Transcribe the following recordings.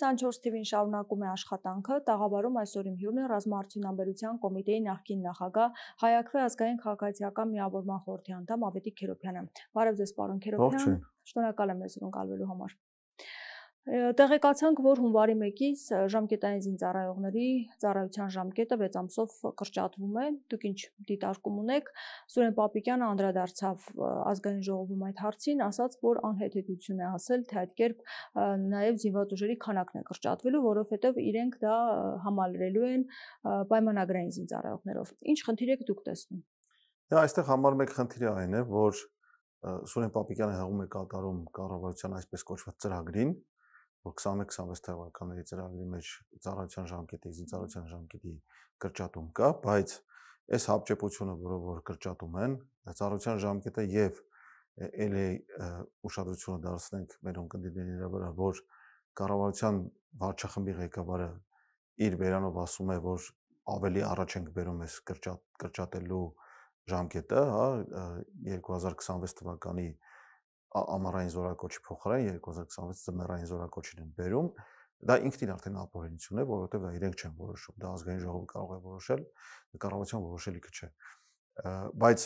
24 թվին շարունակում է աշխատանքը, տաղավարում այսօր իմ հյուրն է Ռազմաարդյունաբերության կոմիտեի նախկին նախագահ Հայաքվե ազգային քաղաքացիական միավորման խորհրդի անդամ Ավետիք Քերոբյանը։ Բարև ձեզ, պարոն Քերոբյան, շնորհակալ եմ մեզ ընկալվելու համար։ Տեղեկացանք, որ հունվարի 1-ից ժամկետային զինծառայողների ծառայության ժամկետը 6 ամսով կրճատվում է։ Դուք ինչ դիտարկում ունեք։ Սուրեն Պապիկյանը անդրադարձավ ազգային ժողովում այդ հարցին, ասաց, որ անհեթեթություն է ասել, թե այդ կերպ նաև զինված ուժերի քանակն է կրճատվելու, որովհետև իրենք դա համալրելու են պայմանագրային զինծառայողներով։ Ինչ խնդիր եք դուք տեսնում։ Դա այստեղ համար մեկ խնդիրը այն է, որ Սուրեն Պապիկյանը հեղում է կատարում կառավարության այսպես կոչված ծրագրին, որ 21-26 թվականների ծրագրի մեջ ծառայության ժամկետի, զինծառայության ժամկետի կրճատում կա, բայց այս հապճեպությունը, որ կրճատում են, ծառայության ժամկետը եւ ելի ուշադրությունը դարձնենք մեր ունկնդիրների վրա, որ կառավարության վարչախմբի ղեկավարը իր բերանով ասում է, որ ավելի առաջ ենք բերում այս կրճատելու ժամկետը, հա, 2026 թվականի ամառային զորակոչի փոխարեն 2026 ձմեռային զորակոչին են բերում, դա ինքնին արդեն ապօրինություն է, որովհետև դա իրենք չեն որոշում, դա ազգային ժողովը կարող է որոշել, կառավարության որոշելիքը չէ։ Բայց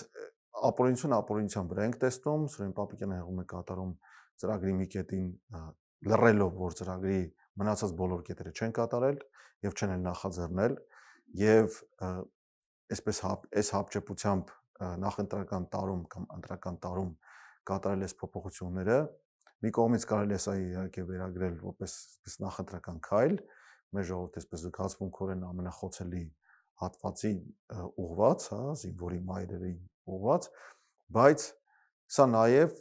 ապօրինության վրա ենք տեսնում, Սուրեն Պապիկյանը հեղում է կատարում ծրագրի մի կետին լռելով, որ ծրագրի մնացած բոլոր կետերը չեն կատարել եւ չեն էլ նախաձեռնել եւ այս հապճեպությամբ նախընտրական տարում կամ ընտրական տարում կատարել այս փոփոխությունները, մի կողմից կարելի է սա իհարկե վերագրել որպես նախընտրական քայլ, մեր ժողովուրդը այսպես զգացմունքորեն ամենախոցելի հատվածի ուղված, հա, զինվորի մայրերի ուղված, բայց սա նաև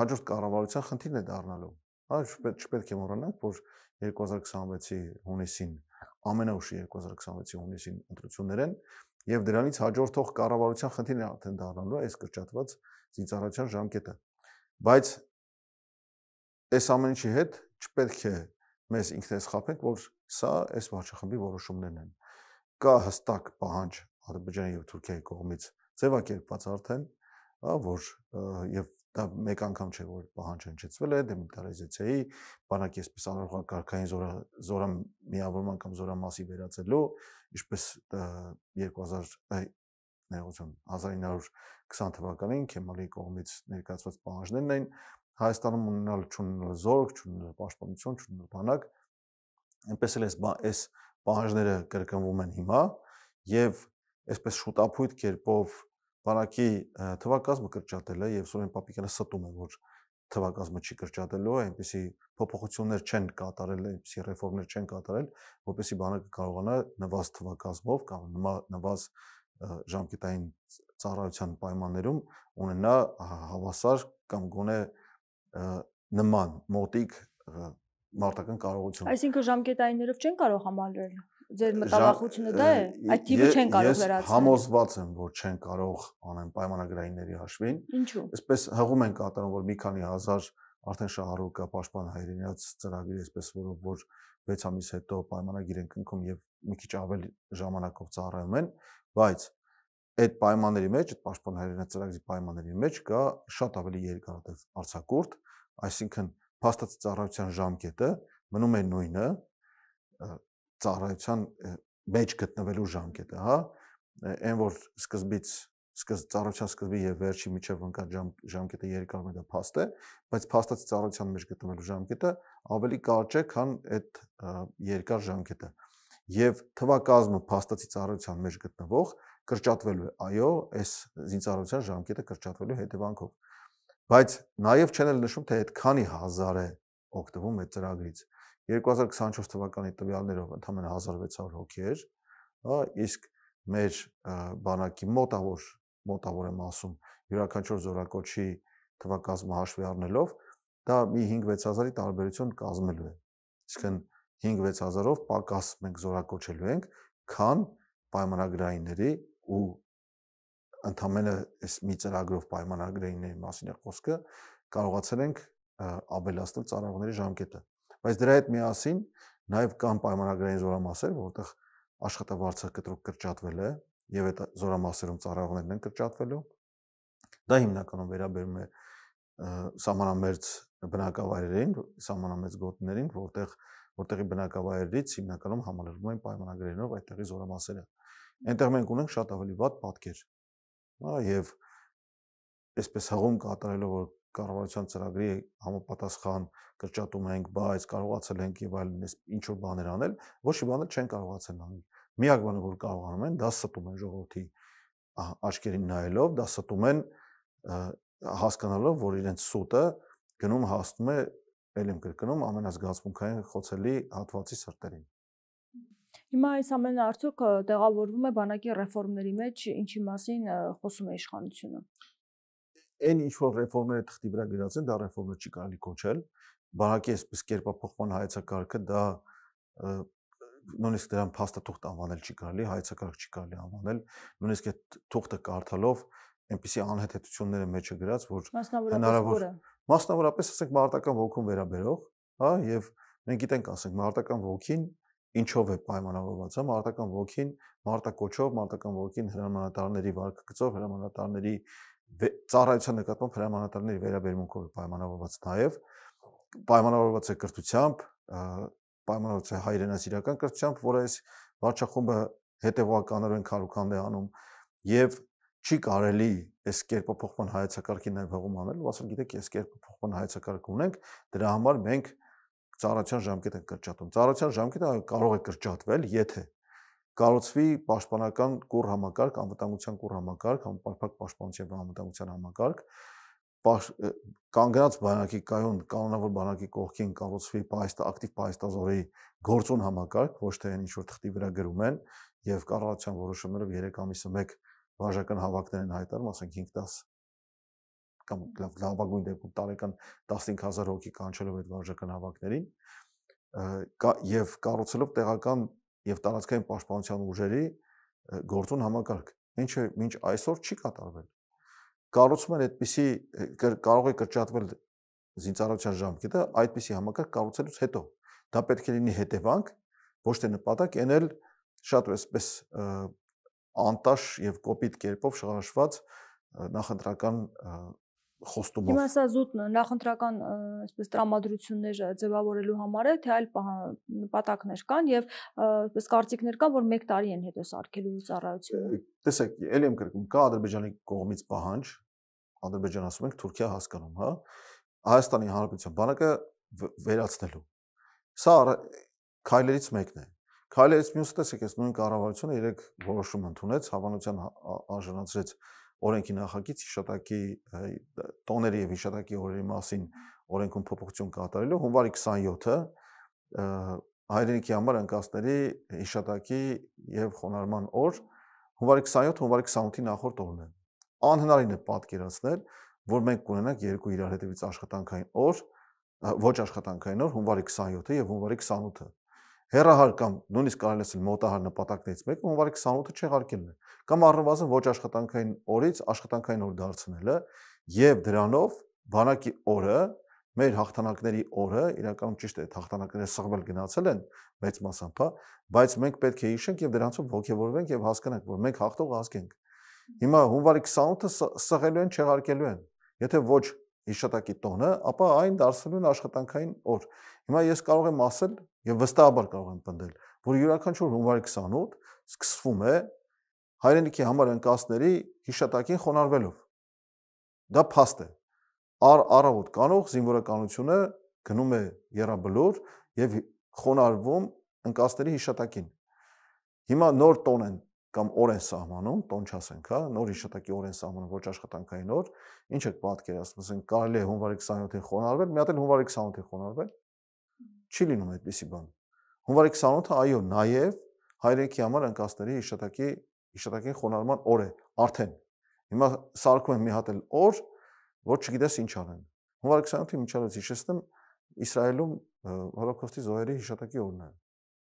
հաջորդ կառավարության խնդիրն է դառնալու, հա, չպետք է մոռանանք, որ 2026-ի հունիսին ամենաուշի 2026-ի հունիսին ընտրություններ են եւ դրանից հաջորդող կառավարության խնդիրն է արդեն դառնալու այս կրճատված զինծառայության ժամկետը, բայց այս ամեն ինչի հետ չպետք է մեզ ինքներս խաբենք, որ սա այս վարչախմբի որոշումներն են։ Կա հստակ պահանջ Ադրբեջանի եւ Թուրքիայի կողմից ձևակերպված արդեն, որ եւ դա մեկ անգամ չէ, որ պահանջ հնչեցվել է դեմիլիտարիզացիայի, բանակի այսպես անորոշակարգային զորամիավորման կամ զորամասի վերածելու, ինչպես 1920 թվականին Քեմալի կողմից ներկայացված պահանջներն էին, Հայաստանում ունենալ չունենալ զորք, չունենալ պաշտպանություն, չունենալ բանակ, այնպես էլ այս պահանջները կրկնվում են հիմա եւ այսպես շուտափույթ կերպով բանակի թվակազմը կրճատելը եւ Սուրեն Պապիկյանը ստում է, որ թվակազմը չի կրճատելու, այնպեսի փոփոխություններ չեն կատարել, այնպեսի ռեֆորմներ չեն կատարել, որպեսզի բանակը կարողանա նվազ թվակազմով կամ նվազ ժամկետային ծառայության պայմաններում ունենա հավասար կամ գոնե նման մոտիկ մարտական կարողություն։ Այսինքն ժամկետայիններով չեն կարող համալրել։ Ձեր մտավախությունը դա է, այդ թիվը չեն կարող վերացնել։ Ես համոզված եմ, որ չեն կարող անեն պայմանագրայինների հաշվին։ Ինչու՞։ Այսպես հղում են կատարում, որ մի քանի հազար արդեն շահառուկա պաշտպան հայրենիաց ծրագրի, այսպես որ 6 ամիս հետո պայմանագիր են կնքում եւ մի քիչ ավելի ժամանակով ծառայում են, բայց այդ պայմանների մեջ, այդ պաշտպան հայրենիաց ծրագրի պայմանների մեջ կա շատ ավելի երկար արձակուրդ, այսինքն փաստացի ծառայության ժամկետը մնում է նույնը, ծառայության մեջ գտնվելու ժամկետը, հա, այն որ ծառայության սկզբի եւ վերջի միջև ընկած ժամկետը երկարում է, դա փաստ է, բայց փաստացի ծառայության մեջ գտնվելու ժամկետը ավելի կարճ է, քան այդ երկար ժամկետը։ Եվ թվակազմը փաստացի ծառայության մեջ գտնվող կրճատվելու է, այո, այս զինծառայության ժամկետը կրճատվելու հետևանքով։ Բայց նաև չեն էլ նշում, թե այդ քանի հազար է օգտվում այդ ծրագրից։ 2024 թվականի տվյալներով ընդամենը 1600 հոգի էր, հա, իսկ մեր բանակի մոտավոր եմ ասում, յուրաքանչյուր զորակոչի թվակազմը հաշվի առնելով, դա մի 5-6000-ի տարբերություն կազմելու է։ Իսկն 5-6000-ով պակաս մենք զորակոչելու ենք, քան պայմանագրայինների ու ընդամենը այս մի ծրագրով պայմանագրայինների մասին է խոսքը, կարողացել ենք ավելացնել ծառայողների ժամկետը։ Բայց դրա հետ միասին նաև կան պայմանագրային զորամասեր, որտեղ աշխատավարձը կտրուկ կրճատվել է եւ այդ զորամասերում ծառայողներն են կրճատվելու։ Դա հիմնականում վերաբերում է սահմանամերձ բնակավայրերին, սահմանամերձ գոտիներին, որտեղ որտեղի բնակավայրերից հիմնականում համալրվում են պայմանագրերով այդտեղի զորամասերը։ Այնտեղ մենք ունենք շատ ավելի վատ պատկեր։ Եվ այսպես հղում կատարելով, որ կառավարության ծրագրի համապատասխան կրճատում ենք, բայց կարողացել ենք եւ այլն ինչ որ բաներ անել, ոչ մի բաներ չեն կարողացել անել։ Միակ բանը, որ կարողանում են, դա ստում են ժողովրդի աչքերին նայելով, դա ստում են հասկանալով, որ իրենց սուտը գնում հասնում է, ել եմ կրկնում, ամենազգացմունքային խոցելի հատվածի սրտերին։ Հիմա այս ամենը արդյոք տեղավորվում է բանակի ռեֆորմների մեջ, ինչի մասին խոսում է իշխանությունը։ Այն ինչ որ ռեֆորմները թղթի վրա գրած են, դա ռեֆորմներ չի կարելի կոչել։ Բանակի այսպես կերպափոխման հայեցակարգը դա նույնիսկ դրան փաստաթուղթ անվանել չի կարելի, հայեցակարգ չի կարելի անվանել, նույնիսկ այդ թուղթը կարդալով այնպիսի անհեթեթությունները մեջը գրած, որ հնարավոր մասնավորապես ասենք մարտական ոգուն վերաբերող, հա, եւ մենք գիտենք, ասենք մարտական ոգին ինչով է պայմանավորված, հա, մարտական ոգին մարտակոչով, մարտական ոգին հրամանատարների վարկագծով, հրամանատարների ծառայության նկատմամբ հրամանատարների վերաբերմունքով է պայմանավորված, նաև պայմանավորված է կրթությամբ, պայմանավորված է հայրենասիրական կրթությամբ, որը այս վարչախումբը հետևողականորեն են քարուքանդ է անում, եւ չի կարելի այս կերպափոխման հայեցակարգին նաև հողում անել, ասել գիտեք, այս կերպափոխման հայեցակարգ ունենք, դրա համար մենք ծառայության ժամկետ ենք կրճատում։ Ծառայության ժամկետը կարող է կրճատվել, եթե կառուցվի պաշտպանական կուռ համակարգ, անվտանգության կուռ համակարգ, համապարփակ պաշտպանության եւ անվտանգության համակարգ, կանգնած բանակի կայուն կանոնավոր բանակի կողքին կառուցվի ակտիվ պահեստազորի գործուն համակարգ, ոչ թե այն ինչ որ թղթի վրա գրում են, եւ կառավարության որոշումներով 3 ամիսը մեկ վարժական հավաքներ են հայտարարում, ասենք 5-10 կամ լավագույն դեպքում տարեկան 15000 հոգի կանչելով այդ վարժական հավաքներին, եւ կառուցելով տեղական եւ տարածքային պաշտպանության ուժերի գործուն համակարգ, ինչը մինչ այսօր չի կատարվել։ Կառուցում են այդպիսի, կարող է կրճատվել զինծառայության ժամկետը այդպիսի համակարգ կառուցելուց հետո։ Դա պետք է լինի հետևանք, ոչ թե նպատակ, այն էլ շատ այսպես անտաշ եւ կոպիտ կերպով շարժված նախընտրական խոստումով։ Հիմա սա զուտ նախընտրական այսպես տրամադրություններ ձևավորելու համար է, թե այլ նպատակներ կան եւ այսպես կարծիքներ կան, որ 1 տարի են հետո սարքելու ծառայությունը։ Տեսեք, ելի եմ կրկնում, կա Ադրբեջանի կողմից պահանջ, Ադրբեջան ասում ենք, Թուրքիա հասկանում, հա, Հայաստանի Հանրապետության բանակը վերացնելու։ Սա քայլերից մեկն է։ Քայլերից մյուսը, տեսեք, այս նույն կառավարությունը 3 որոշում ընդունեց, հավանության արժանացրեց օրենքի նախագիծ հիշատակի տոների եւ հիշատակի օրերի մասին օրենքում փոփոխություն կատարելու հունվարի 27-ը հայրենիքի համար անկասների հիշատակի եւ խոնարհման օր, հունվարի 27, հունվարի 28-ի նախորդ օրն է։ Անհնարին է պատկերացնել, որ մենք կունենանք 2 իրար հետևից աշխատանքային օր, ոչ աշխատանքային օր, հունվարի 27-ը եւ հունվարի 28-ը։ Հեռահար կամ նույնիսկ կարելի ասել մոտահար նպատակներից մեկը հունվարի 28-ը չեղարկելն է, կամ առնվազն ոչ աշխատանքային օրից աշխատանքային օր դարձնելը եւ դրանով բանակի օրը, մեր հաղթանակների օրը, իրականում ճիշտ է, հաղթանակները սղվել գնացել են մեծ մասամբ, բայց մենք պետք է հիշենք եւ դրանցով ողջևորվենք եւ հասկանանք, որ մենք հաղթող ազգ ենք։ Հիմա հունվարի 28-ը սղելու են, չեղարկելու են։ Եթե ոչ հիշատակի տոնը, ապա այն դարձնելու են աշխատանքային օր։ Հիմա ես կարող եմ ասել եւ վստահաբար կարող եմ պնդել, որ յուրաքանչյուր հունվարի 28 սկսվում է հայրենիքի համար անկասների հիշատակին խոնարհվելով։ Դա փաստ է։ Առավոտ կանող զինվորականությունը գնում է եռաբլուր եւ խոնարհվում անկասների հիշատակին։ Հիմա նոր տոն են կամ օր են սահմանում, տոն չասենք, հա, նոր հիշատակի օր են սահմանում, ոչ աշխատանքային օր, ինչ եք պատկերացնում, ասենք կարելի է հունվարի 27-ին խոնարհվել, մի հատ էլ հունվարի 28-ին խոնարհվել։ Չի լինում այդպիսի բան։ Հունվարի 28-ը այո, նաև հայրենիքի համար անկասների հիշատակին խոնարհման օր է, արդեն։ Հիմա սարքում են մի հատ էլ օր, որ չգիտես ինչ անեն։ Հունվարի 28-ին միջալից հիշեցնեմ Իսրայելում հոլոկոստի զոհերի հիշատակի օրն է։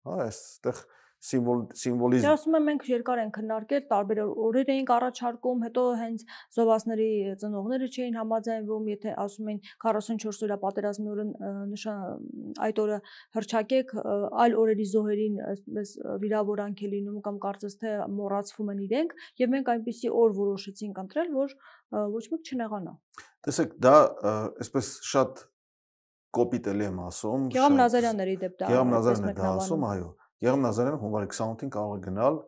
Հա, այստեղ սիմվոլիզմ։ Դե ասում եմ մենք երկար ենք քննարկել, տարբեր օրեր էինք առաջարկում, հետո հենց զոհվածների ծնողները չէին համաձայնվում, եթե ասում էին 44-օրյա պատերազմի օրը այդ օրը հռչակեք, այլ օրերի զոհերին այսպես վիրավորանք է լինում կամ կարծես թե մոռացվում են իրենք, եւ մենք այնպիսի օր որոշեցինք ընտրել, որ ոչ մեկ չնեղանա։ Տեսեք, դա այսպես շատ կոպիտ էլի եմ ասում։ Գեղամ Նազարյանների դեպ դա Գեղամ Նազարյանն է դա ասում, այո։ Գեղամ Նազարյանը հունվարի 28-ին կարող է գնալ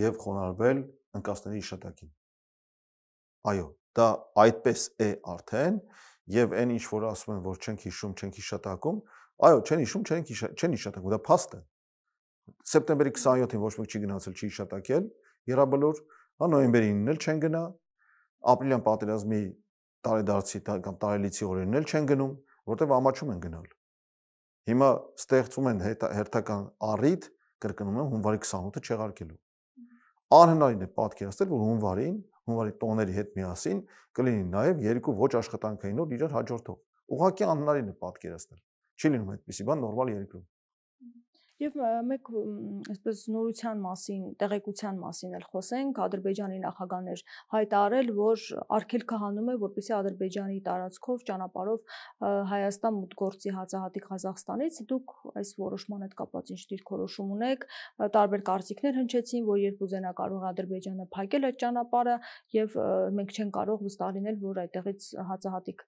եւ խոնարհվել ընկածների հիշատակին։ Այո, դա այդպես է արդեն եւ այն ինչ որ ասում են որ չենք հիշում, չենք հիշատակում, այո, չեն հիշում, չեն հիշատակում, դա փաստ է։ Սեպտեմբերի 27-ին ոչ մեկ չի գնացել, չի հիշատակել Եռաբլոր, հա նոյեմբերի 9-ն էլ չեն գնա, ապրիլյան պատերազմի տարեդարձի կամ տարելիցի օրերն էլ չեն գնում, որտեղ ամաչում են գնալ։ Հիմա ստեղծում են հերթական առիթ, կրկնում եմ, հունվարի 28-ը չեղարկելու։ Անհնարին է պատկերացնել, որ հունվարի տոների հետ միասին կլինի նաև երկու ոչ աշխատանքային օր իրար հաջորդող։ Ուղղակի անհնարին է պատկերացնել։ Չի լինում այդպիսի բան նորմալ երկրում։ Եվ մեկ այսպես նորության մասին, տեղեկության մասին էլ խոսենք, Ադրբեջանի նախագահն էր հայտարարել, որ արգելքը հանում է, որպեսզի Ադրբեջանի տարածքով ճանապարհով Հայաստան մուտք գործի հացահատիկ Ղազախստանից, դուք այս որոշման հետ կապված ինչ դիրքորոշում ունեք, տարբեր կարծիքներ հնչեցին, որ երբ ուզենա կարող է Ադրբեջանը փակել այդ ճանապարհը եւ մենք չենք կարող վստահ լինել, որ այդտեղից հացահատիկ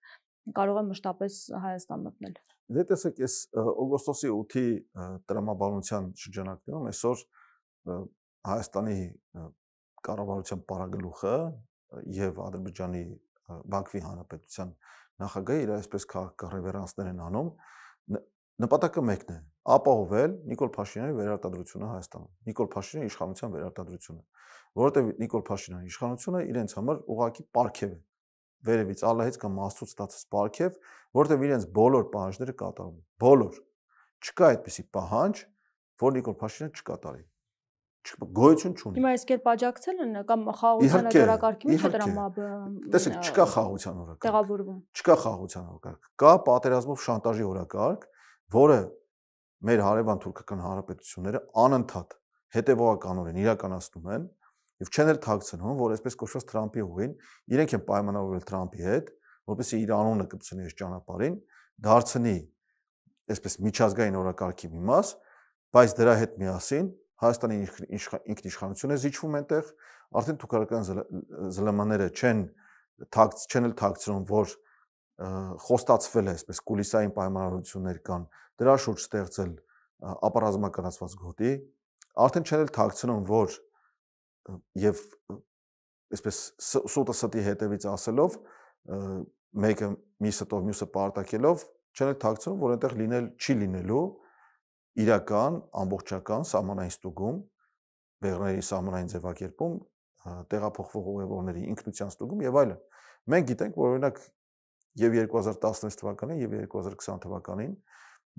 կարող է մշտապես Հայաստան մտնել։ Դե տեսեք, ես օգոստոսի 8-ի տրամաբանության շրջանակներում այսօր Հայաստանի կառավարության պարագլուխը եւ Ադրբեջանի Բաքվի Հանրապետության նախագահը իր այսպես քաղաքական են անում, նպատակը մեկն է՝ ապահովել Նիկոլ Փաշինյանի վերարտադրությունը Հայաստանում, Նիկոլ Փաշինյանի իշխանության վերարտադրությունը, որովհետեւ Նիկոլ Փաշինյանի իշխանությունը իրենց համար ուղղակի պարգև է, վերևից Ալլահից կամ Աստծուց ստացած պարգև, որտեղ իրենց բոլոր պահանջները կատարում են։ Բոլոր։ Չկա այդպիսի պահանջ, որ Նիկոլ Փաշինյանը չկատարի։ Գոյություն չունի։ Հիմա այս կերպ աջակցել են կամ խաղաղության օրակարգի մեջ դրամաբը։ Տեսեք, չկա խաղաղության օրակարգ։ Տեղավորվում։ Չկա խաղաղության օրակարգ։ Կա պատերազմով շանտաժի օրակարգ, որը մեր հարևան թուրքական հանրապետությունները անընդհատ հետևողականորեն իրականացնում են եւ չեն էլ թաքցնում, որ այսպես կոչված Թրամփի ուղին իրենք են պայմանավորվել Թրամփի հետ, որպեսզի իր անունը կպցնի այս ճանապարհին, դարձնի այսպես միջազգային օրակարգի մի մաս, բայց դրա հետ միասին Հայաստանի ինքնիշխանությունը զիջվում այնտեղ, արդեն թուրքական ԶԼՄ-ները չեն էլ թաքցնում, որ խոստացվել է այսպես կուլիսային պայմանավորություններ կան, դրա շուրջ ստեղծել ապառազմականացված գոտի, արդեն չեն էլ թաքցնում, որ եւ այսպես սուտը ստի հետևից ասելով մեկը մի ստով մյուսը պարտակելով չեն էլ թաքցնում, որ այնտեղ չի լինելու իրական ամբողջական սահմանային ստուգում, բեղրների սահմանային ձևակերպում, տեղափոխվող ուղևորների ինքնության ստուգում եւ այլն։ Մենք գիտենք, որ օրինակ եւ 2016 թվականին եւ 2020 թվականին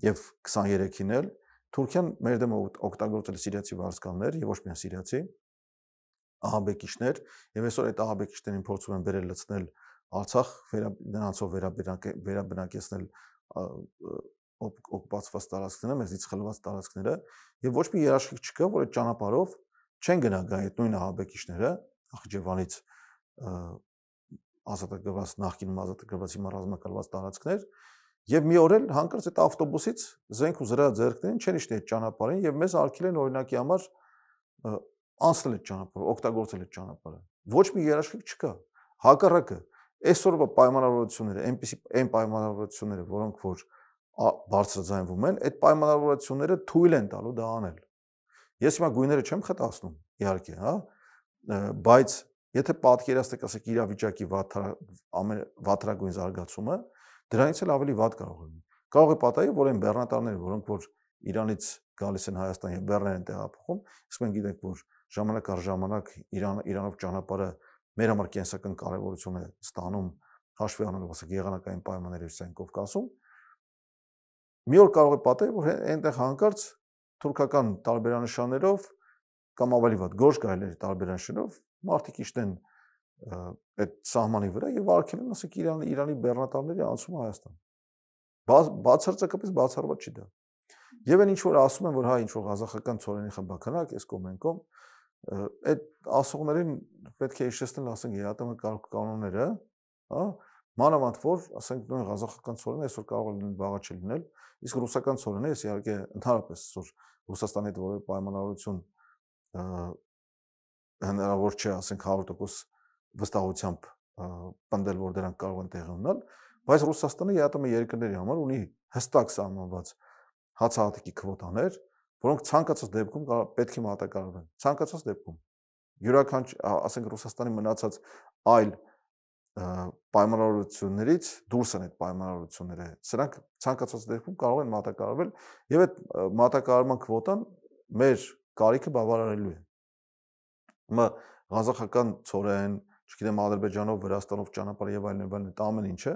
եւ 23-ին էլ Թուրքիան մեր դեմ օգտագործել է սիրիացի վարձկաններ եւ ոչ միայն սիրիացի ահաբեկիչներ եւ այսօր այդ ահաբեկիչներին փորձում են բերել լցնել Արցախ, նրանցով վերաբնակեցնել օկուպացված տարածքները, մեզից խլված տարածքները եւ ոչ մի երաշխիք չկա, որ այդ ճանապարհով չեն գնա գա այդ նույն ահաբեկիչները Ախջևանից ազատագրված նախկինում ազատագրված հիմա ռազմակալված տարածքներ եւ մի օր էլ հանկարծ այդ ավտոբուսից զենք ու զրահ ձեռքներին չեն իշտի այդ ճանապարհին եւ մեզ արգել են օրինակի համար անցնել այդ ճանապարհը, օգտագործել այդ ճանապարհը։ Ոչ մի երաշխիք չկա։ Հակառակը, այսօրվա պայմանավորվածությունները, այն պայմանավորվածությունները, որոնք որ բարձրաձայնվում են, այդ պայմանավորվածությունները թույլ են տալու դա անել։ Ես հիմա գույները չեմ խտացնում, իհարկե, հա, բայց եթե պատկերացնեք, ասեք իրավիճակի վատթարագույն զարգացումը, դրանից էլ ավելի վատ կարող է լինի։ Կարող է պատահի, որ այն բեռնատարները, որոնք որ Իրանից գալիս են Հայաստան եւ բեռներ են տեղափոխում, իսկ մենք գիտենք, որ ժամանակ առ ժամանակ Իրանով ճանապարհը մեր համար կենսական կարևորություն է ստանում, հաշվի առնելով ասեք եղանակային պայմանների վրա Կովկասում, մի օր կարող է պատահի, որ այնտեղ հանկարծ թուրքական տարբերանշաններով կամ ավելի վատ գորշ գայլերի տարբերանշաններով մարդիկ իշտեն այդ սահմանի վրա եւ արգելեն ասեք Իրանի բեռնատարների անցումը Հայաստան։ Բացարձակապես բացառված չի դա։ Եվ այն ինչ որ ասում են, որ հա ինչ որ ղազախական ցորենի խմբականակ, այս կոմենկոմ, այդ ասողներին պետք է հիշեցնել, ասենք ԵԱՏՄ կանոնները, հա, մանավանդ որ, ասենք նույն ղազախական ցորենը այսօր կարող է լինել, վաղը չլինել, իսկ ռուսական ցորենը, ես իհարկե ընդհանրապես այսօր Ռուսաստանի հետ որևէ պայմանավորություն հնարավոր չէ, ասենք 100% վստահությամբ պնդել, որ դրանք կարող են տեղի ունենալ, Բայց Ռուսաստանը ԵԱՏՄ երկրների համար ունի հստակ սահմանված հացահատիկի քվոտաներ, որոնք ցանկացած դեպքում պետք է մատակարարվեն։ Ցանկացած դեպքում յուրաքանչյուր, ասենք Ռուսաստանի մնացած այլ պայմանավորություններից դուրս են այդ պայմանավորությունները։ Սրանք ցանկացած դեպքում կարող են մատակարարվել եւ այդ մատակարարման քվոտան մեր կարիքը բավարարելու է։ Հիմա ղազախական ծորեն, չգիտեմ Ադրբեջանով, Վրաստանով ճանապարհ եւ այլն, այդ ամեն ինչը,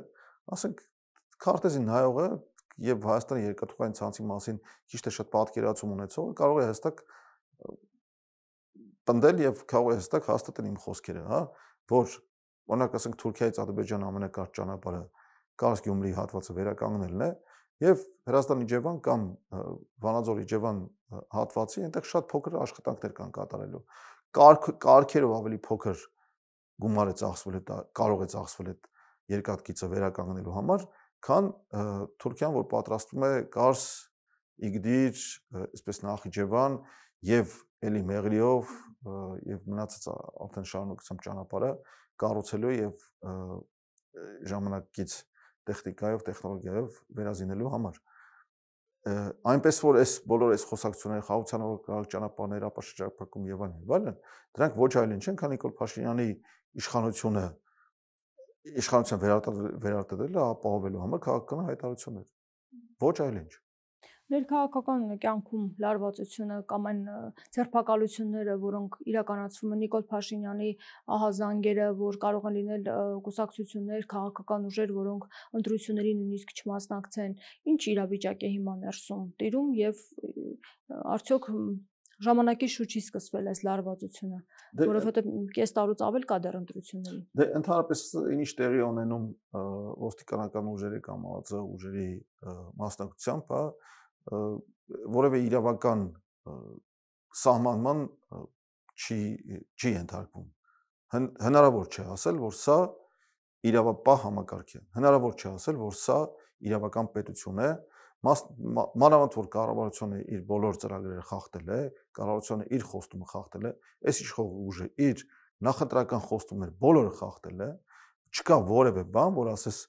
ասենք քարտեզին նայողը եւ Հայաստանի երկաթուղային ցանցի մասին ճիշտ է շատ պատկերացում ունեցողը կարող է հստակ պնդել եւ կարող է հստակ հաստատել իմ խոսքերը, հա, որ օրինակ ասենք Թուրքիայից Ադրբեջան ամենակարճ ճանապարհը Կարս-Գյումրի հատվածը վերականգնելն է եւ Հրազդան-Իջևան կամ Վանաձոր-Իջևան հատվածի այնտեղ շատ փոքր աշխատանքներ կան կատարելու։ Կարգերով ավելի փոքր գումար է ծախսվել, կարող է ծախսվել այդ երկաթգիծը վերականգնելու համար, քան Թուրքիան, որ պատրաստվում է Կարս, Իգդիր, այսպես Նախիջևան եւ էլի Մեղրիով եւ մնացած արդեն շարունակությամբ ճանապարհը կառուցելու եւ ժամանակից տեխնիկայով, տեխնոլոգիայով վերազինելու համար։ Այնպես որ այս բոլոր այս խոսակցությունները խաղաղության ճանապարհներ, ապաշրջափակում եւ այլն, դրանք ոչ այլ ինչ են, քան Նիկոլ Փաշինյանի իշխանության վերարտադրելը ապահովելու համար քաղաքական հայտարարություններ։ Ոչ այլ ինչ։ Ներքաղաքական կյանքում լարվածությունը կամ այն ձերբակալությունները, որոնք իրականացվում են Նիկոլ Փաշինյանի ահազանգերը, որ կարող են լինել կուսակցություններ, քաղաքական ուժեր, որոնք ընտրությունների նույնիսկ չմասնակցեն, ինչ իրավիճակ է հիմա ներսում տիրում եւ արդյոք ժամանակի շուտ չի սկսվել այս լարվածությունը, որովհետեւ կես տարուց ավել կա դեռ ընտրությունների։ Դե ընդհանրապես ինչ տեղի ունենում ոստիկանական ուժերի կամ ԱԾ ուժերի մասնակցությամբ, հա, որևէ իրավական սահմանման չի ենթարկվում։ Հնարավոր չէ ասել, որ սա իրավապահ համակարգ է։ Հնարավոր չէ ասել, որ սա իրավական պետություն է, մանավանդ որ կառավարությունը իր բոլոր ծրագրերը խախտել է, կառավարությունը իր խոստումը խախտել է, այս իշխող ուժը իր նախընտրական խոստումները բոլորը խախտել է, չկա որևէ բան, որ ասես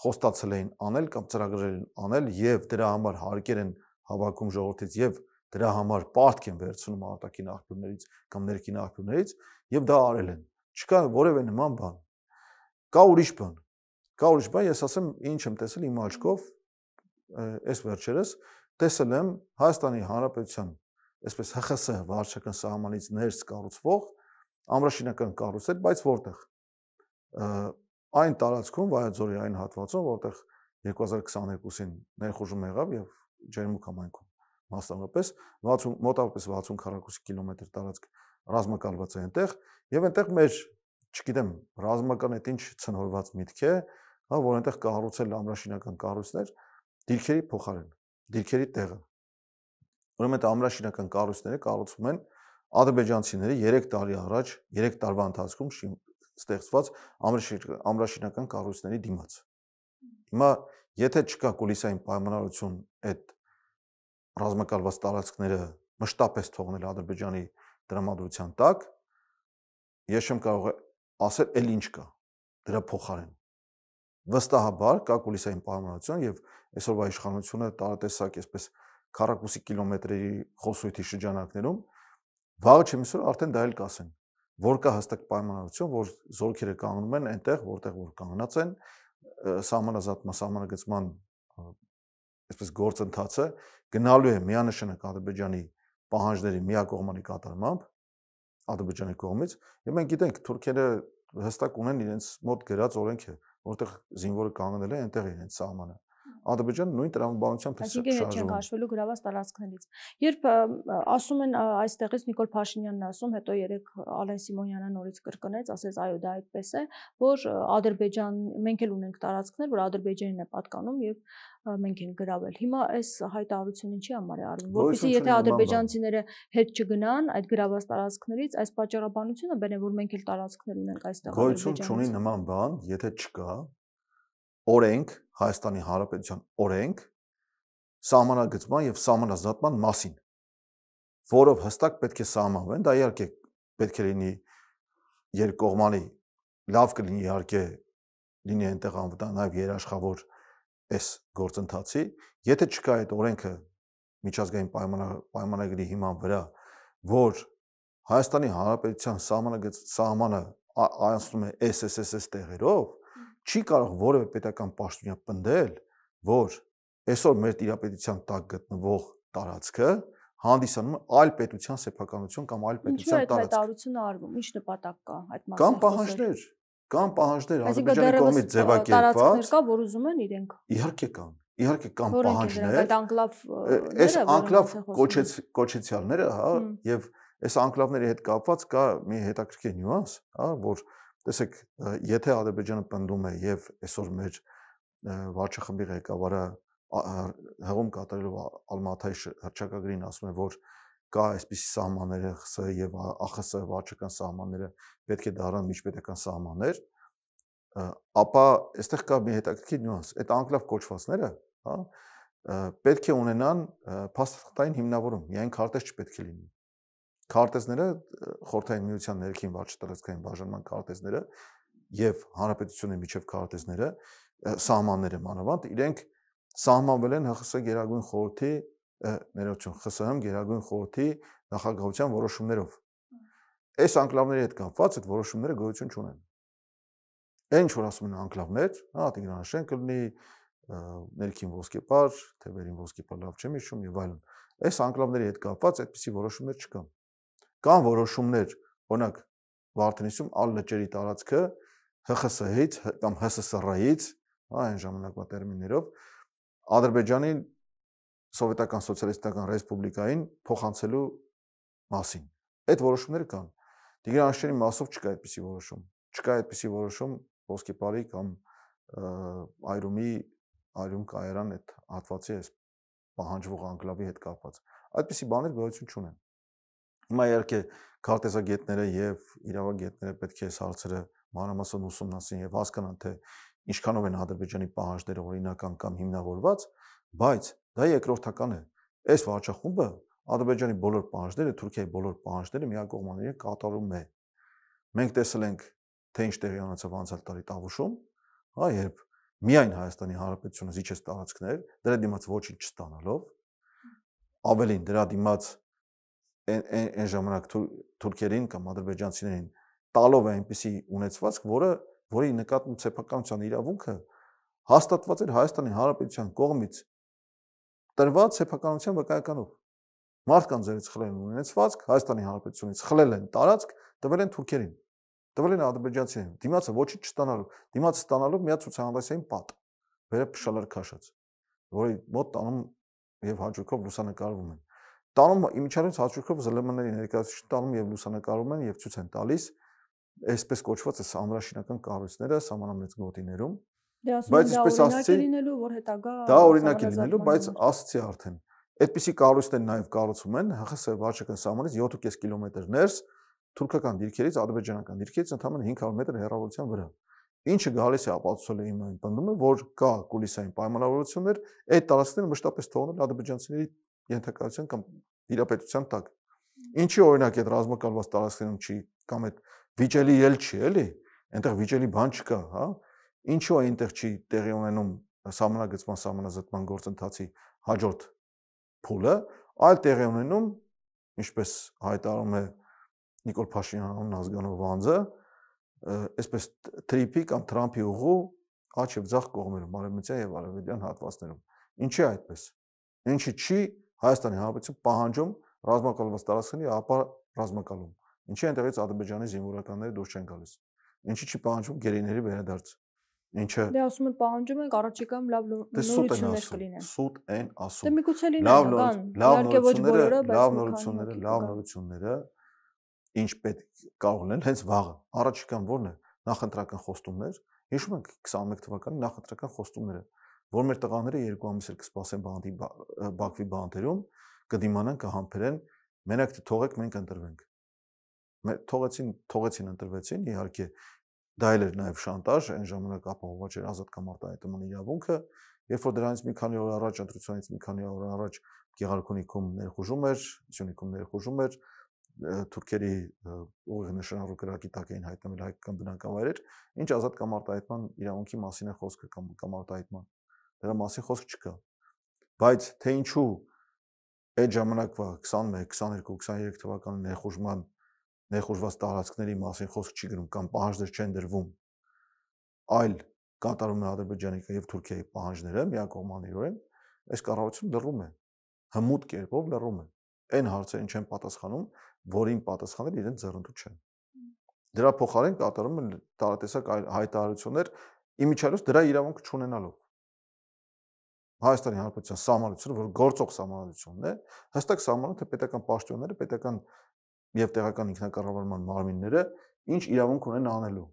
խոստացել էին անել կամ ծրագրեր են անել եւ դրա համար հարկեր են հավաքում ժողովրդից եւ դրա համար պարտք են վերցնում արտաքին աղբյուրներից կամ ներքին աղբյուրներից եւ դա արել են։ Չկա որևէ նման բան։ Կա ուրիշ բան, ես ասեմ, ինչ եմ տեսել իմ աչքով, այս վերջերս տեսել եմ Հայաստանի Հանրապետության, այսպես ՀԽՍՀ վարչական սահմանից ներս կառուցվող ամրաշինական կառույցներ, բայց որտեղ այն տարածքում, Վայոց-Ձորի այն հատվածում, որտեղ 2022-ին ներխուժում եղավ եւ Ջերմուկ համայնքում մասնավորապես մոտավորապես 60 քառակուսի կիլոմետր տարածք ռազմակալված է այնտեղ եւ այնտեղ մեր, չգիտեմ, ռազմական այդ ինչ ցնորված միտք է, հա, որ այնտեղ կառուցել ամրաշինական կառույցներ դիրքերի փոխարեն, դիրքերի տեղը։ Ուրեմն այդ ամրաշինական կառույցները կառուցվում են ադրբեջանցիների 3 տարի առաջ, 3 տարվա ընթացքում ստեղծված ամրաշինական կառույցների դիմաց։ Հիմա եթե չկա կուլիսային պայմանավորություն այդ ռազմակալված տարածքները մշտապես թողնել Ադրբեջանի տրամադրության տակ, ես չեմ կարող ասել էլ ինչ կա դրա փոխարեն։ Վստահաբար կա կուլիսային պայմանավորություն եւ այսօրվա իշխանությունը տարատեսակ այսպես քառակուսի կիլոմետրերի խոսույթի շրջանակներում վաղը չեմիսոր արդեն դա էլ կասեն, որ կա հստակ պայմանավորություն, որ զորքերը կանգնում են այնտեղ, որտեղ որ կանգնած են, սահմանագծման այսպես գործընթացը գնալու է միանշանակ Ադրբեջանի պահանջների միակողմանի կատարմամբ Ադրբեջանի կողմից, եւ մենք գիտենք թուրքերը հստակ ունեն իրենց մոտ գրած օրենքը, որտեղ զինվորը կանգնել է այնտեղ իրենց սահմանը։ Ադրբեջանը նույն տրամաբանությամբ է շարժվում։ Այսինքն չեն հաշվելու գրաված տարածքներից։ Երբ ասում են այստեղից Նիկոլ Փաշինյանն ասում, հետո երեք Ալեն Սիմոնյանը նորից կրկնեց, ասեց այո, դա այդպես է, որ Ադրբեջան, մենք էլ ունենք տարածքներ, որ Ադրբեջանին է պատկանում եւ մենք ենք գրավել։ Հիմա այս հայտարարությունը ինչի համար է արվում, որովհետեւ եթե ադրբեջանցիները հետ չգնան այդ գրաված տարածքներից, այս պատճառաբանությունը բերեն, որ մենք էլ տարածքներ ունենք այստեղ Ադրբեջանում։ Գոյություն չունի նման բան, եթե չկա օրենք, Հայաստանի Հանրապետության օրենք սահմանագծման եւ սահմանազատման մասին, որով հստակ պետք է սահմանվեն, դա իհարկե պետք է լինի երկկողմանի, լավ կլինի իհարկե լինի այնտեղ անվտանգ նաև երաշխավոր այս գործընթացի, եթե չկա այդ օրենքը միջազգային պայմանագրի հիման վրա, որ Հայաստանի Հանրապետության սահմանը անցնում է SSSS տեղերով, չի կարող որևէ պետական պաշտոնյա պնդել, որ այսօր մեր տիրապետության տակ գտնվող տարածքը հանդիսանում է այլ պետության սեփականություն կամ այլ պետության տարածք։ Ինչու է այդ հայտարարությունը արվում, ինչ նպատակ կա այդ մասով։ Կամ պահանջներ Ադրբեջանի կողմից ձևակերպված։ Տարածքներ կա, որ ուզում են իրենք։ Իհարկե կան պահանջներ։ Այդ անկլավ այս անկլավ կոչեցյալները, հա, եւ այս անկլավների հետ կապված կա մի հետաքրքիր նյուանս, հա, որ տեսեք, եթե Ադրբեջանը պնդում է եւ այսօր մեր վարչախմբի ղեկավարը հղում կատարելով Ալմաթայի հռչակագրին ասում է, որ կա այսպիսի սահմանները ԽՍՀ եւ ԱԽՍՀ վարչական սահմանները պետք է դառնան միջպետական սահմաններ, ապա այստեղ կա մի հետաքրքիր նյուանս, այդ անկլավ կոչվածները, հա, պետք է ունենան փաստաթղթային հիմնավորում, միայն քարտեզ չպետք է լինի։ Քարտեզները Խորհրդային Միության ներքին վարչատարածքային բաժանման քարտեզները եւ հանրապետությունների միջև քարտեզները, սահմանները մանավանդ իրենք սահմանվել են ՀԽՍՀ Գերագույն խորհրդի ներողություն, ԽՍՀՄ Գերագույն խորհրդի նախագահության որոշումներով։ Այս անկլավների հետ կապված այդ որոշումները գոյություն չունեն։ Այն ինչ որ ասում են անկլավներ, հա, Տիգրանաշեն կլինի, ներքին ոսկեպար, թևերին ոսկեպար լավ չեմ հիշում եւ այլն։ Այս անկլավների հետ կապված այդպիսի որոշումներ չկան։ Կան որոշումներ, օրինակ Վարդենիսում ալ լճերի տարածքը ՀԽՍՀ-ից կամ ՀՍՍՌ-ից, հա, այն ժամանակվա տերմիններով Ադրբեջանի Սովետական Սոցիալիստական Ռեսպուբլիկային փոխանցելու մասին։ Այդ որոշումները կան։ Տիգրանաշենի մասով չկա այդպիսի որոշում։ Չկա այդպիսի որոշում ոսկեպարի կամ այրում կայարան այդ հատվածի այս պահանջվող անկլավի հետ կապված։ Այդպիսի բաներ գոյություն չունեն։ Հիմա իհարկե քարտեզագետները եւ իրավագետները պետք է այս հարցերը մանրամասն ուսումնասիրեն եւ հասկանան, թե ինչքանով են Ադրբեջանի պահանջները օրինական կամ հիմնավորված, բայց դա երկրորդական է։ Այս վարչախումբը Ադրբեջանի բոլոր պահանջները, Թուրքիայի բոլոր պահանջները միակողմանիորեն կատարում է։ Մենք տեսել ենք, թե ինչ տեղի ունեցավ անցյալ տարի Տավուշում, հա, երբ միայն Հայաստանի Հանրապետությունը զիջեց տարածքներ, դրա դիմաց ոչինչ չստանալով, ավելին դրա դիմաց այն ժամանակ թուրքերին կամ ադրբեջանցիներին տալով է այնպիսի ունեցվածք, որի նկատմամբ սեփականության իրավունքը հաստատված էր Հայաստանի Հանրապետության կողմից տրված սեփականության վկայականով։ Մարդկանց ձերից խլել են ունեցվածք, Հայաստանի Հանրապետությունից խլել են տարածք, տվել են թուրքերին, տվել են ադրբեջանցիներին, դիմացը ոչինչ չստանալու, դիմացը ստանալով միած ցուցահանդեսային պատ, վերը փշալար քաշած, որի մոտ տանում եւ հաջորդով լուսանկարվում են։ Տանում իմիջիայլոց հաջորդով ԶԼՄ-ների ներկայացուցիչ տանում եւ լուսանկարում են եւ ցույց են տալիս այսպես կոչված այս ամրաշինական կառույցները սահմանամեծ գոտիներում։ Բայց ինչպես ասացի, լինելու, որ հետագա դա օրինակ է լինելու, բայց ասացի արդեն այդպիսի կառույցներ նաեւ կառուցվում են ՀԽՍՀ վարչական սահմանից 7.5 կիլոմետր ներս թուրքական դիրքերից, ադրբեջանական դիրքերից ընդամենը 500 մետր հեռավորության վրա։ Ինչը գալիս է ապացուցել իմ պնդումը, որ կա կուլիսային պայմանավորվածություններ, այդ տարածքները մշտապես թողնել ադրբեջանցիների ենթակայության կամ դիրապետության տակ։ Ինչի օրինակ այդ ռազմակալված տարածքներում չի կամ այդ վիճելի ել չի, էլի, այնտեղ վիճելի բան չկա, հա։ Ինչու է այնտեղ չի տեղի ունենում սահմանագծման սահմանազատման գործընթացի հաջորդ փուլը, այլ տեղի ունենում, ինչպես հայտարարում է Նիկոլ Փաշինյանն ազգանով անձը, այսպես տրիպի կամ Թրամփի ուղու աջ եւ ձախ կողմերում, արևմտյան եւ արևելյան հատվածներում։ Ինչի այդպես։ Ինչի չի Հայաստանի Հանրապետություն պահանջում ռազմակալված տարածքների ապա ռազմակալում։ Ինչի այնտեղից Ադրբեջանի զինվորականները դուրս չեն գալիս։ Ինչի չի պահանջում գերիների վերադարձ։ Ինչը դե ասում են պահանջում ենք առաջիկայում լավ նորություններ կլինեն։ Սուտ են ասում։ Դե միգուցե լինեն, լավ նորությունները ինչ պետք կարող լինել հենց վաղը։ Առաջիկան ո՞րն է։ Նախընտրական խոստումներ։ Հիշում եք 21 թվականի նախընտրական խոստումները, որ մեր տղաները 2 ամիս էլ կսպասեն Բաքվի բանտերում, կդիմանան, կհամբերեն, մենակ թե թողեք մենք ընտրվենք։ Թողեցին ընտրվեցին, իհարկե դա էլ էր նաև շանտաժ, այն ժամանակ ապահովված էր ազատ կամ արտահայտման իրավունքը, երբ որ դրանից մի քանի օր առաջ, ընտրությունից մի քանի օր առաջ Գեղարքունիքում ներխուժում էր, Սյունիքում ներխուժում էր, թուրքերի ուղիղ նշանառու կրակի տակ էին հայտնվել հայկական բնակավայրեր, ինչ ազատ կամարտահայտման իրավունքի մասին է խոսքը կամ կամարտահայտման։ Դրա մասին խոսք չկա։ Բայց թե ինչու այդ ժամանակվա 21, 22, 23 թվականի ներխուժված տարածքների մասին խոսք չի գրում կամ պահանջներ չեն դրվում, այլ կատարում է Ադրբեջանի եւ Թուրքիայի պահանջները միակողմանիորեն, այս կառավարությունը լռում է, հմուտ կերպով լռում է։ Այն հարցերին չեն պատասխանում, որին պատասխանել իրենց ձեռնտու չեն։ Դրա փոխարեն կատարում են տարատեսակ հայտարարություններ, իմիջիայլոց դրա իրավունքը չունենալով։ Հայաստանի Հանրապետության սահմանությունը, որ գործող սահմանությունն է, հստակ սահմանում թե պետական պաշտոնները, պետական եւ տեղական ինքնակառավարման մարմինները ինչ իրավունք ունեն անելու։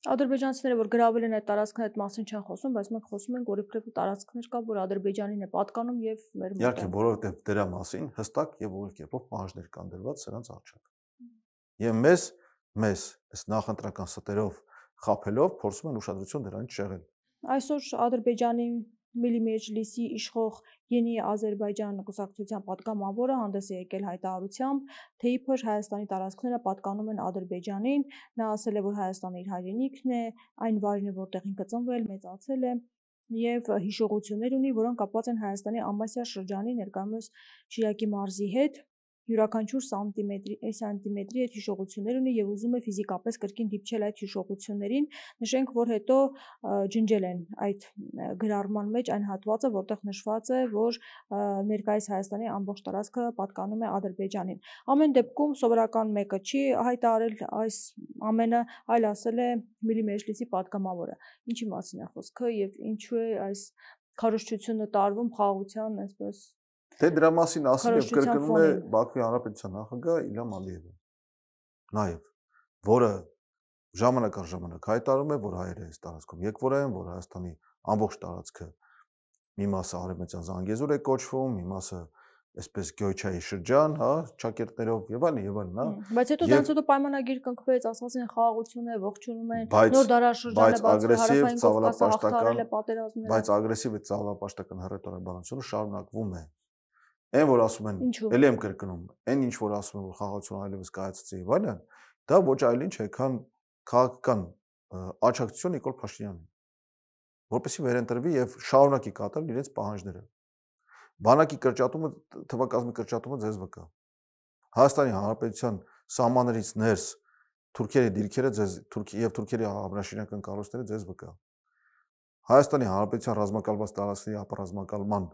Ադրբեջանցիները, որ գրավել են այդ տարածքները, այդ մասին չեն խոսում, բայց մենք խոսում ենք, որ իբրև տարածքներ կա, որ Ադրբեջանին է պատկանում եւ մեր մոտ։ Իհարկե, որովհետեւ դրա մասին հստակ եւ ուղիղ կերպով պահանջներ կան դրված սրանց առջև։ Եվ մեզ այս նախընտրական ստերով խափելով փորձում են ուշադրություն դրանից շեղել։ Այսօր Ադրբեջանի Միլի Մեջլիսի իշխող Ենի Ադրբեջան կուսակցության պատգամավորը հանդես է եկել հայտարարությամբ, թե իբր Հայաստանի տարածքները պատկանում են Ադրբեջանին, նա ասել է, որ Հայաստանը իր հայրենիքն է, այն վայրն է, որտեղ ինքը ծնվել, մեծացել է եւ հիշողություններ ունի, որոնք կապված են Հայաստանի Ամասիա շրջանի ներկայումս Շիրակի մարզի հետ, յուրաքանչյուր սանտիմետրի այդ հիշողություններ ունի եւ ուզում է ֆիզիկապես կրկին դիպչել այդ հիշողություններին։ Նշենք, որ հետո ջնջել են այդ գրառման մեջ այն հատվածը, որտեղ նշված է, որ ներկայիս Հայաստանի ամբողջ տարածքը պատկանում է Ադրբեջանին։ Ամեն դեպքում սովորական մեկը չի հայտարարել այս ամենը, այլ ասել է Միլի Մեջլիսի պատգամավորը։ Ինչի մասին է խոսքը եւ ինչու է այս քարոզչությունը տարվում խաղաղության այսպես։ Դե դրա մասին ասել եւ կրկնում է Բաքվի Հանրապետության նախագահ Իլհամ Ալիևը։ Նաեւ, որը ժամանակ առ ժամանակ հայտարարում է, որ հայերը այս տարածքում եկվոր են, որ Հայաստանի ամբողջ տարածքը մի մասը Արևմտյան Զանգեզուր է կոչվում, մի մասը այսպես Գյոյչայի շրջան, հա, ճակերտներով եւ այլն, հա։ Բայց հետո դրանց հետո պայմանագիր կնքվեց, ասված են խաղաղություն է, ողջունում են, նոր դարաշրջան է բացվում, հարավային Կովկասը, բայց ագրեսիվ ծավալապաշտական հռետորաբանությունը շարունակվում է։ Այն որ ասում են, ելի եմ կրկնում, այն ինչ որ ասում են, որ խաղաղությունը այլևս կայացած է եւ այլն, դա ոչ այլ ինչ է, քան քաղաքական աջակցություն Նիկոլ Փաշինյանին, որպեսզի վերընտրվի եւ շարունակի կատարել իրենց պահանջները։ Բանակի կրճատումը, թվակազմի կրճատումը ձեզ վկա։ Հայաստանի Հանրապետության սահմաններից ներս թուրքերի դիրքերը ձեզ եւ թուրքերի ամրաշինական կառույցները ձեզ վկա։ Հայաստանի Հանրապետության ռազմակալված տարածքների ապառազմակալման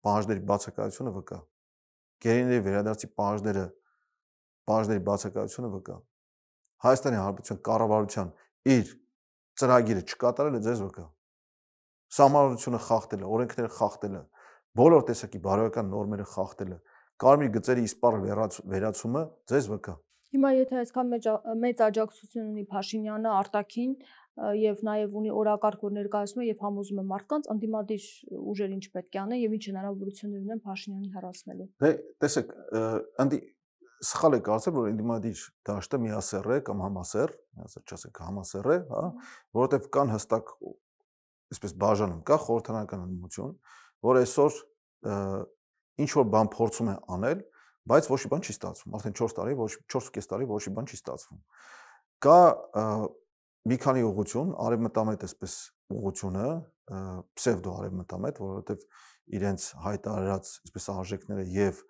պահանջների բացակայությունը վկա։ Գերիների վերադարձի պահանջների բացակայությունը վկա։ Հայաստանի Հանրապետության կառավարության իր ծրագիրը չկատարելը ձեզ վկա։ Սահմանադրությունը խախտելը, օրենքները խախտելը, բոլոր տեսակի բարոյական նորմերը խախտելը, կարմիր գծերի իսպառ վերացումը ձեզ վկա։ Հիմա եթե այսքան մեծ աջակցություն ունի Փաշինյանը արտաքին եւ նաեւ ունի օրակարգ, որ ներկայացնում է եւ համոզում է մարդկանց, ընդդիմադիր ուժեր ինչ պետք է անեն եւ ինչ հնարավորություններ ունեն Փաշինյանին հեռացնելու։ Դե տեսեք, սխալ է կարծել, որ ընդդիմադիր դաշտը միասեռ է կամ համասեռ, չասենք համասեռ է, հա, որովհետեւ կան հստակ այսպես բաժանում կա խորհրդանական ընդդիմություն, որ այսօր ինչ որ բան փորձում է անել, բայց ոչ մի բան չի ստացվում։ Արդեն 4.5 տարի ոչ մի բան չի ստացվում։ Կա մի քանի ուղղություն, արևմտամետ այսպես ուղղությունը, պսևդո արևմտամետ, որովհետև իրենց հայտարարած այսպես արժեքները եւ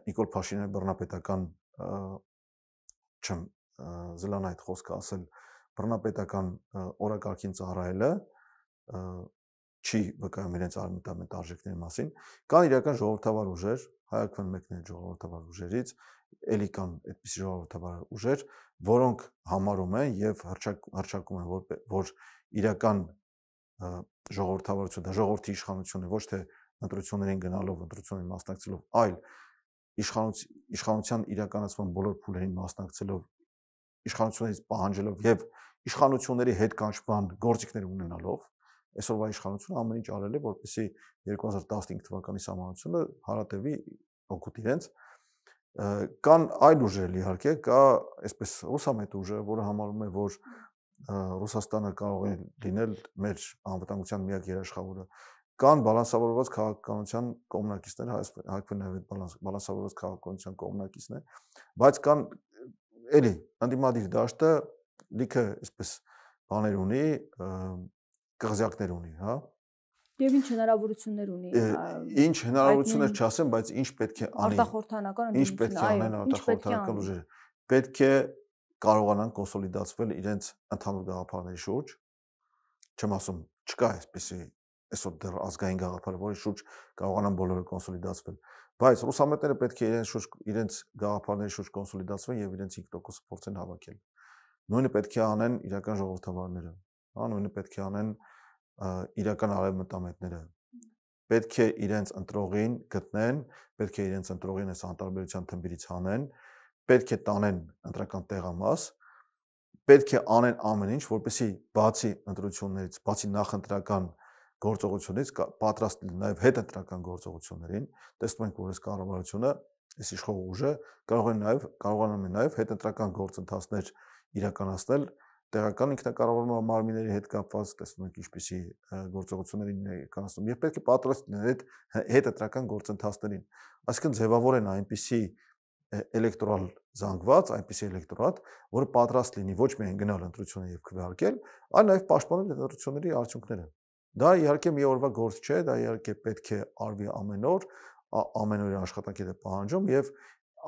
Նիկոլ Փաշինյանի բռնապետական չեմ զլան այդ խոսքը ասել, բռնապետական օրակարգին ծառայելը չի վկայում իրենց արևմտամետ արժեքների մասին։ Կան իրական ժողովրդավար ուժեր, հայակվան մեկն է ժողովրդավար ուժերից, էլի կան այդպիսի ժողովրդավար ուժեր, որոնք համարում են եւ հռչակում են, որ իրական ժողովրդավարությունը, ժողովրդի իշխանությունը ոչ թե ընտրություններին գնալով, ընտրություններին մասնակցելով, այլ իշխանության իրականացման բոլոր փուլերին մասնակցելով, իշխանություններից պահանջելով եւ իշխանությունների հետ կանչման գործիքներ ունենալով, այսօրվա իշխանությունը ամեն ինչ արել է, որպեսզի 2015 թվականի սահմանությունը հարատևի օգուտ իրենց։ Կան այլ ուժեր իհարկե, կա այսպես ռուսամետ ուժը, որը համարում է, որ Ռուսաստանը կարող է լինել մեր անվտանգության միակ երաշխավորը, կան բալանսավորված քաղաքականության կողմնակիցներ, հայկական նաև բալանսավորված քաղաքականության կողմնակիցներ, բայց կան էլի անդիմադիր դաշտը լիքը այսպես բաներ ունի, կղզյակներ ունի, հա։ Եվ ինչ հնարավորություններ ունի։ Ինչ հնարավորություններ չասեմ, բայց ինչ պետք է անի։ Արտախորհրդանական Ինչ պետք է անեն արտախորհրդանական ուժերը։ Պետք է կարողանան կոնսոլիդացվել իրենց ընդհանուր գաղափարների շուրջ։ Չեմ ասում, չկա այսպեսի այսօր դեռ ազգային գաղափար, որի շուրջ կարողանան բոլորը կոնսոլիդացվել, բայց ռուսամետները պետք է իրենց գաղափարների շուրջ կոնսոլիդացվեն եւ իրենց 5% փորձեն հավաքել։ Նույնը պետք է անեն իրական ժողովրդավարները, հա, նույնը պետք է անեն իրական արևմտամետները։ Պետք է իրենց ընտրողին գտնեն, պետք է իրենց ընտրողին այս անտարբերության թմբիրից հանեն, պետք է տանեն ընտրական տեղամաս, պետք է անեն ամեն ինչ, որպեսզի բացի ընտրություններից, բացի նախընտրական գործողությունից պատրաստ լինեն նաև հետընտրական գործողություններին, տեսնում ենք, որ այս կառավարությունը, այս իշխող ուժը կարողանում է նաև հետընտրական գործընթացներ իրականացնել տեղական ինքնակառավարման մարմինների հետ կապված, տեսնում ենք ինչպիսի գործողություններին իրականացնում եւ պետք է պատրաստ լինեն հետընտրական գործընթացներին, այսինքն ձևավորեն այնպիսի էլեկտորալ զանգված, այնպիսի էլեկտորատ, որը պատրաստ լինի ոչ միայն գնալ ընտրություններ եւ քվեարկել, այլ նաեւ պաշտպանել ընտրությունների արդյունքները։ Դա իհարկե մի օրվա գործ չէ, դա իհարկե պետք է արվի ամեն օր աշխատանքեր է պահանջում եւ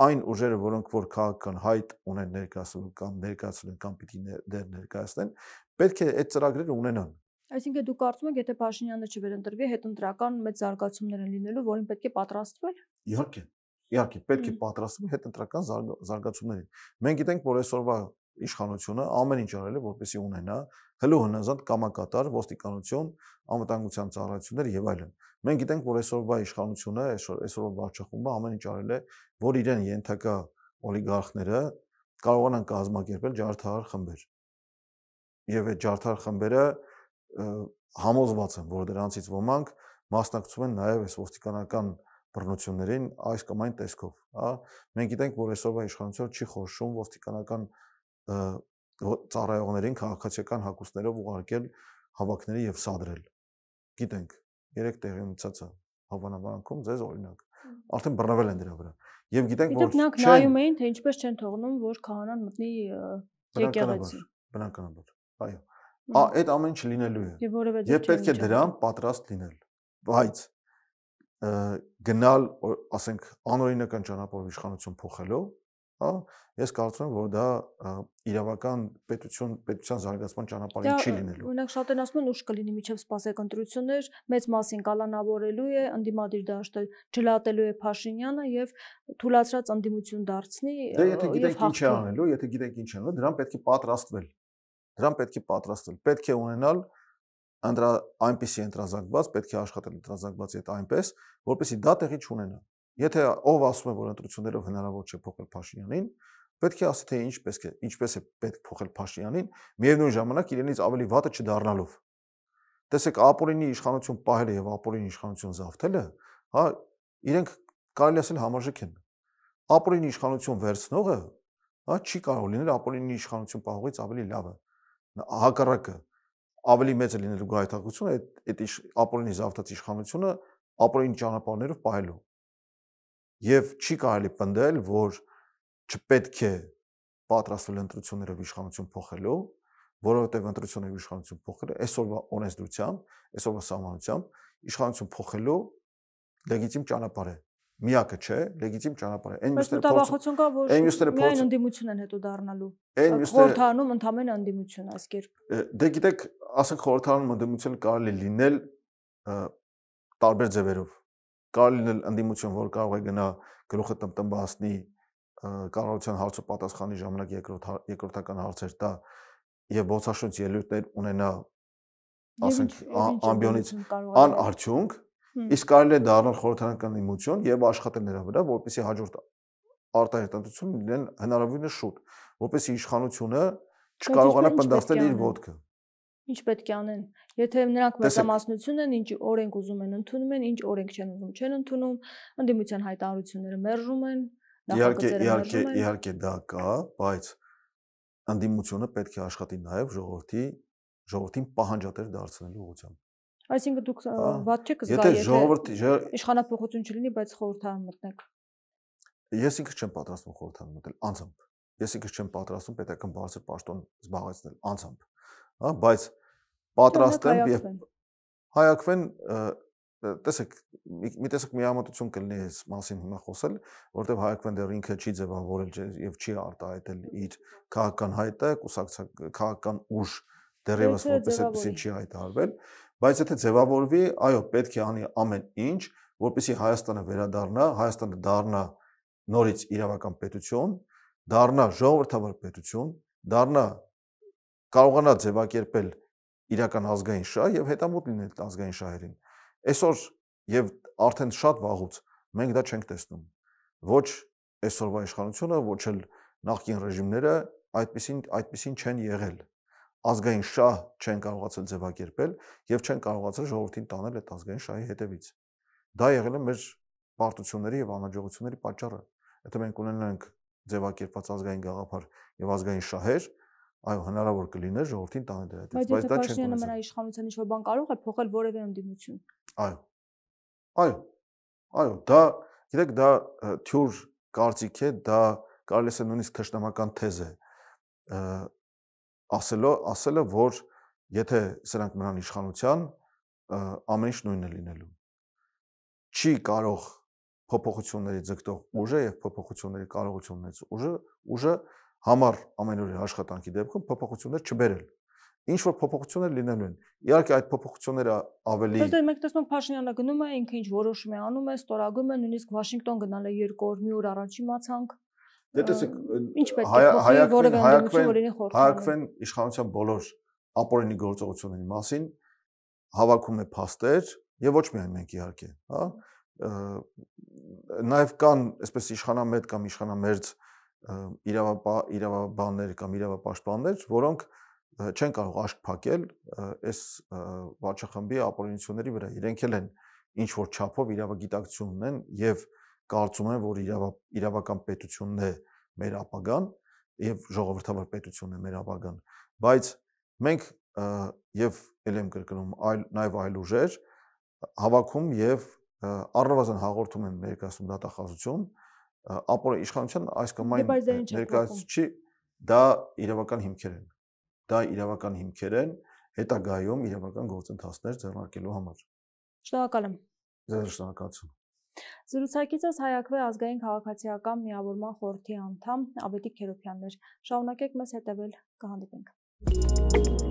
այն ուժերը, որոնք որ քաղաքական հայտ ունեն ներկայացնում կամ պիտի դեր ներկայացնեն, պետք է այդ ծրագրերը ունենան։ Այսինքն դու կարծում ես, եթե Փաշինյանը չվերընտրվի, հետընտրական մեծ զարգացումներ են լինելու, որին պետք է պատրաստվել։ Իհարկե, պետք է պատրաստվել հետընտրական զարգացումներին։ Մենք գիտենք, որ այսօրվա իշխանությունը ամեն ինչ արել է, որպեսզի ունենա հլու հնազանդ կամակատար ոստիկանություն, անվտանգության ծառայություններ եւ այլն։ Մենք գիտենք, որ այսօրվա իշխանությունը, այսօրվա վարչախումբը ամեն ինչ արել է, որ իրեն ենթակա օլիգարխները կարողանան կազմակերպել ջարդահար խմբեր։ Եվ այդ ջարդահար խմբերը համոզված են, որ դրանցից ոմանք մասնակցում են նաև այս ոստիկանական բռնություններին այս կամ այն տեսքով, հա։ Մենք գիտենք, որ այսօրվա իշխանությունը չի խորշում ոստիկանական ծառայողներին քաղաքացիական հագուստներով ուղարկել հավաքների եւ սադրել։ Գիտենք, 3 տեղի ունեցած է հավանաբանքում ձեզ օրինակ։ Արդեն բռնվել են դրա վրա։ Եվ գիտենք, որ նրանք նայում էին, թե ինչպես չեն թողնում, որ քահանան մտնի եկեղեցի։ Բնականաբար, այո։ Այդ ամեն ինչ լինելու է։ Եվ պետք է դրան պատրաստ լինել։ Բայց գնալ, ասենք, անօրինական ճանապարհով իշխանություն փոխելու, հա, ես կարծում եմ, որ դա իրավական պետության զարգացման ճանապարհին չի լինելու։ Օրինակ շատ են ասում, ուշ կլինի միջև սպասեք ընտրություններ, մեծ մասին կալանավորելու է, ընդդիմադիր դաշտը ջլատելու է Փաշինյանը եւ թույլատրած ընդդիմություն դարձնի։ Դե եթե գիտենք ինչ է անելու, դրան պետք է պատրաստվել։ Պետք է ունենալ այնպիսի ընտրազանգված, պետք է աշխատել ընտրազանգվածի հետ այնպես, որպեսզի դա տեղի չունենա։ Եթե ով ասում է, որ ընտրություններով հնարավոր չէ փոխել Փաշինյանին, պետք է ասի, թե ինչպես է պետք փոխել Փաշինյանին, միևնույն ժամանակ իրենից ավելի վատը չդառնալով։ Տեսեք, ապօրինի իշխանություն պահելը եւ ապօրինի իշխանություն զավթելը, հա, իրենք կարելի ասել համարժեք են։ Ապօրինի իշխանություն վերցնողը, հա, չի կարող լինել ապօրինի իշխանություն պահողից ավելի լավը։ Հակառակը ավելի մեծ է լինելու գայթակղությունը այդ ապօրինի զավթած իշխանությունը ապօրինի ճանապարհներով պահելու։ Եվ չի կարելի պնդել, որ չպետք է պատրաստվել ընտրություններով իշխանություն փոխելու, որովհետև ընտրություններով իշխանություն փոխելը այսօրվա օրենսդրությամբ, այսօրվա սահմանությամբ իշխանություն փոխելու լեգիտիմ ճանապարհ է։ Միակը չէ, լեգիտիմ ճանապարհ է։ Այն մյուսները կա, որ միայն ընդդիմություն են հետո դառնալու։ Խորհրդանում ընդհանրապես ընդդիմություն այս կերպ։ Դե գիտեք, ասենք խորհրդանում ընդդիմություն կարելի լինել տարբեր ձևերով։ Կարելի լինել ընդդիմություն, որ կարող է գնա գլուխը տնտմբացնի կառավարության հարցու պատասխանի ժամանակ երկրորդական հարցեր տա եւ ոցաշունչ ելույթներ ունենա, ասենք ամբիոնից անարդյունք, իսկ կարելի է դառնալ խորհրդարանական ընդդիմություն եւ աշխատել նրա վրա, որպեսզի հաջորդ արտահայտությունը լինեն հնարավորինս շուտ, որպեսզի իշխանությունը չկարողանա պնդացնել իր ոտքը։ Ինչ պետք է անեն։ Եթե նրանք մեծամասնություն են, ինչ օրենք ուզում են ընդունում են, ինչ օրենք չեն ուզում չեն ընդունում, ընդդիմության հայտարարությունները մերժում են, նախագծերը մերժում են։ Իհարկե դա կա, բայց ընդդիմությունը պետք է աշխատի նաև ժողովրդին պահանջատեր դարձնելու ուղղությամբ։ Այսինքն դուք վատ չեք զգա, Եթե ժողովրդի իշխանապողություն չլինի, բայց խորհրդարան մտնեք։ Ես ինքս չեմ պատրաստվում խորհրդարան մտնել անձամբ։ Ես ինքս չեմ պատրաստվում պետական բարձր պաշտոն զբաղեցնել անձամբ։ Հա, բայց պատրաստ եմ եւ հայակվեն, տեսեք, մի տեսակ միամտություն կլինի այս մասին հիմա խոսել, որտեղ հայակվեն դեռ ինքը չի ձևավորել եւ չի արտահայտել իր քաղաքական հայտը, քաղաքական ուժ դեռևս որպես այդպեսին չի հայտարարվել, բայց եթե ձևավորվի, այո, պետք է անի ամեն ինչ, որպեսզի Հայաստանը վերադառնա, Հայաստանը դառնա նորից իրավական պետություն, դառնա ժողովրդավար պետություն, դառնա կարողանա ձևակերպել իրական ազգային շահ եւ հետամուտ լինել ազգային շահերին։ Այսօր եւ արդեն շատ վաղուց մենք դա չենք տեսնում։ Ոչ այսօրվա իշխանությունը, ոչ էլ նախկին ռեժիմները այդպեսին չեն եղել։ Ազգային շահ չեն կարողացել ձևակերպել եւ չեն կարողացել ժողովրդին տանել այդ ազգային շահի հետևից։ Դա եղել է մեր պարտությունների եւ անհաջողությունների պատճառը։ Եթե մենք ունենանք ձևակերպված ազգային գաղափար եւ ազգային շահեր, այո, հնարավոր կլիներ ժողովրդին տանել դրա հետևից, բայց դա չենք ունեցել։ Բայց իշխանության ինչ-որ բան կարող է փոխել որևէ ընդդիմություն։ Այո, դա, գիտեք, դա թյուր կարծիք է, դա կարելի է նույնիսկ թշնամական թեզ է։ Ասելը, որ եթե սրանք մնան իշխանության, ամեն ինչ նույնն է լինելու։ Չի կարող փոփոխությունների ձգտող ուժը եւ փոփոխությունների կարողություն ունեցող ուժը համար ամենօրյա աշխատանքի դեպքում փոփոխություններ չբերել։ Ինչ որ փոփոխություններ լինելու են։ Իհարկե այդ փոփոխությունները ավելի Բայց մենք տեսնում ենք Փաշինյանը գնում է, ինքը ինչ որոշում է անում է, ստորագրում է, նույնիսկ Վաշինգտոն գնալ է 2 օր, մի օր առաջ իմացանք։ Դե տեսեք, ինչ պետք է փոխի որևէ ընդդիմություն, որ լինի խորհրդարանում։ Հայակվեն իշխանության բոլոր ապօրինի գործողությունների մասին, հավաքում է փաստեր եւ ոչ միայն մենք իհարկե, հա։ Նաեւ կան այսպես իշխանամետ կամ իշխանամերձ իրավաբաններ կամ իրավապաշտպաններ, որոնք չեն կարող աշկ փակել այս վարչախմբի ապօրինությունների վրա։ Իրենք էլ են ինչ որ չափով իրավագիտակցություն ունեն եւ կարծում են, որ իրավական պետությունն է մեր ապագան եւ ժողովրդավար պետությունն է մեր ապագան, բայց մենք եւ ել եմ կրկնում նաեւ այլ ուժեր հավաքում եւ առնվազն հաղորդում են ներկայացնում դատախազություն, իշխանության այս կամ այն ներկայացուցիչի դա իրավական հիմքեր են։ Դա իրավական հիմքեր են հետագայում իրավական գործընթացներ ձեռնարկելու համար։ Շնորհակալ եմ։ Ձեզ շնորհակալություն։ Զրուցակիցս Հայակվե ազգային քաղաքացիական միավորման խորհրդի անդամ Ավետիք Քերոբյանն էր։ Շարունակեք մեզ հետևել, կհանդիպենք։